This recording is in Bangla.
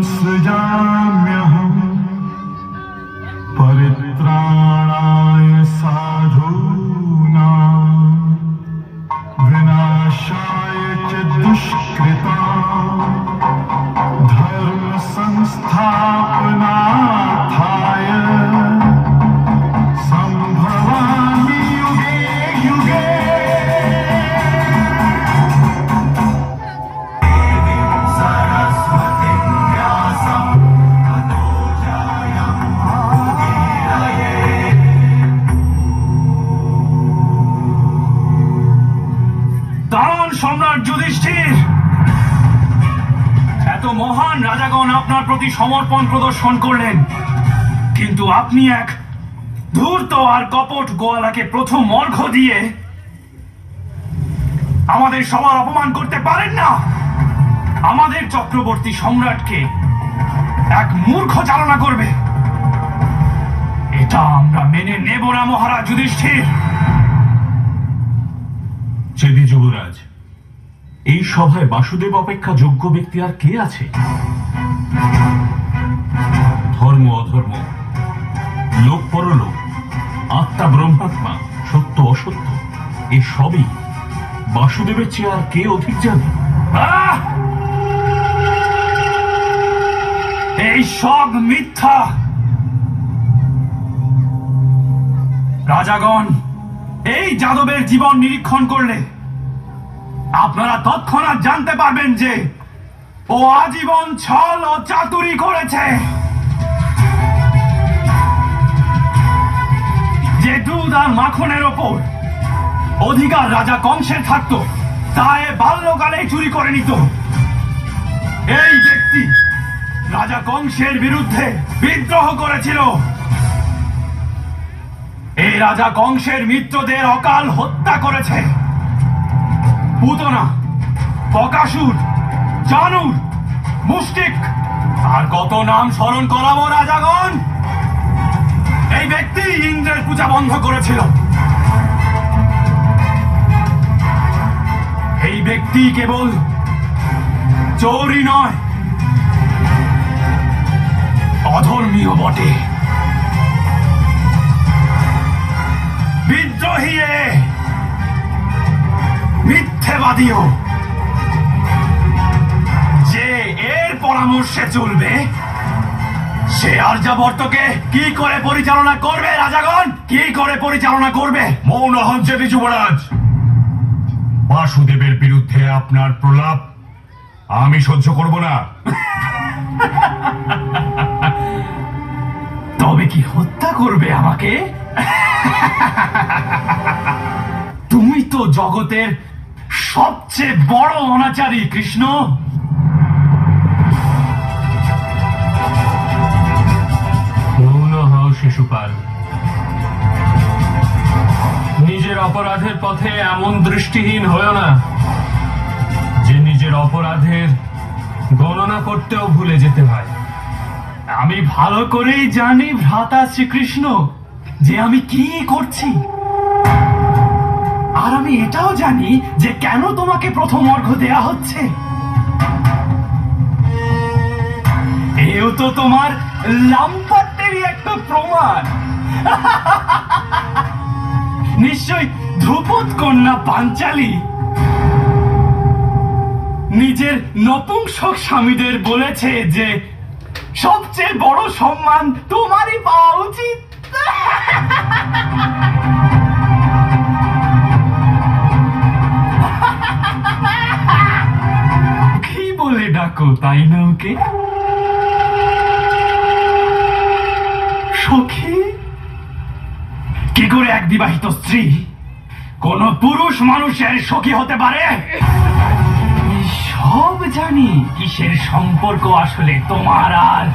सृजाम्यहम् परित्राणाय साधूनां विनाशाय च दुष्कृतां धर्म संस्थापनार्थाय संभवामि युगे युगे। দাঁড়ান সম্রাট যুধিষ্ঠির, এত মহান রাজাগণ আপনার প্রতি সমর্পণ প্রদর্শন করলেন, কিন্তু আপনি এক ধূর্ত আর কপট গোয়ালাকে প্রথম অর্ঘ্য দিয়ে আমাদের সবার অপমান করতে পারেন না। আমাদের চক্রবর্তী সম্রাটকে এক মূর্খ চালনা করবে, এটা আমরা মেনে নেব না মহারাজ যুধিষ্ঠির। চেদি যুবরাজ, এই সভায় বাসুদেব অপেক্ষা যোগ্য ব্যক্তি আর কে আছে? ধর্ম অধর্ম, লোক পরলোক, আত্মা ব্রহ্মাত্মা, সত্য অসত্য, এ সবই বাসুদেবের চেয়ে আর কে অধিক জানে? এই সব মিথ্যা। রাজাগণ, এই যাদবের জীবন নিরীক্ষণ করলে আপনারা তৎক্ষণাৎ জানতে পারবেন যে ও আজীবন ছল ও চাতুরি করেছে। যে দুধ আর মাখনের ওপর অধিকার রাজা কংসের থাকতো, তা এ বাল্যকালে চুরি করে নিত। এই ব্যক্তি রাজা কংসের বিরুদ্ধে বিদ্রোহ করেছিল। এই রাজা কংসের মিত্রদের অকাল হত্যা করেছে। পুতনা, বকাসুর, জানুর, মুষ্টিক আর কত নাম স্মরণ করাবো রাজাগণ। এই ব্যক্তি ইন্দ্রের পূজা বন্ধ করেছিল। এই ব্যক্তি কেবল চোরই নয়, অধর্মীয় বটে, বিদ্রোহী, মিথ্যেবাদীও। যে এর পরামর্শে চলবে সে আর্যাবর্তকে কি করে পরিচালনা করবে রাজাগণ? কি করে পরিচালনা করবে? মৌন হন চেদি যুবরাজ। বাসুদেবের বিরুদ্ধে আপনার প্রলাপ আমি সহ্য করব না। তবে কি হত্যা করবে আমাকে? তুমি তো জগতের সবচেয়ে বড় অনাচারী কৃষ্ণ। মৌন হও শিশুপাল, নিজের অপরাধের পথে এমন দৃষ্টিহীন হয়েও না যে নিজের অপরাধের গণনা করতেও ভুলে যেতে হয়। আমি ভালো করেই জানি ভ্রাতা শ্রীকৃষ্ণ যে আমি কি করছি, আর আমি এটাও জানি যে কেন তোমাকে প্রথম অর্ঘ্য দেয়া হচ্ছে। এও তো তোমার লাম্পটেরই একটা প্রমাণ। নিশ্চয় ধ্রুপদ কন্যা পাঞ্চালী নিজের নপুংসক স্বামীদের বলেছে যে সবচেয়ে বড় সম্মান তোমারই পাওয়া উচিত। কি বলে ডাকো তাই না ওকে? সখী? কি করে এক বিবাহিত স্ত্রী কোন পুরুষ মানুষের সখী হতে পারে? সব জানি কিসের সম্পর্ক আসলে তোমার আর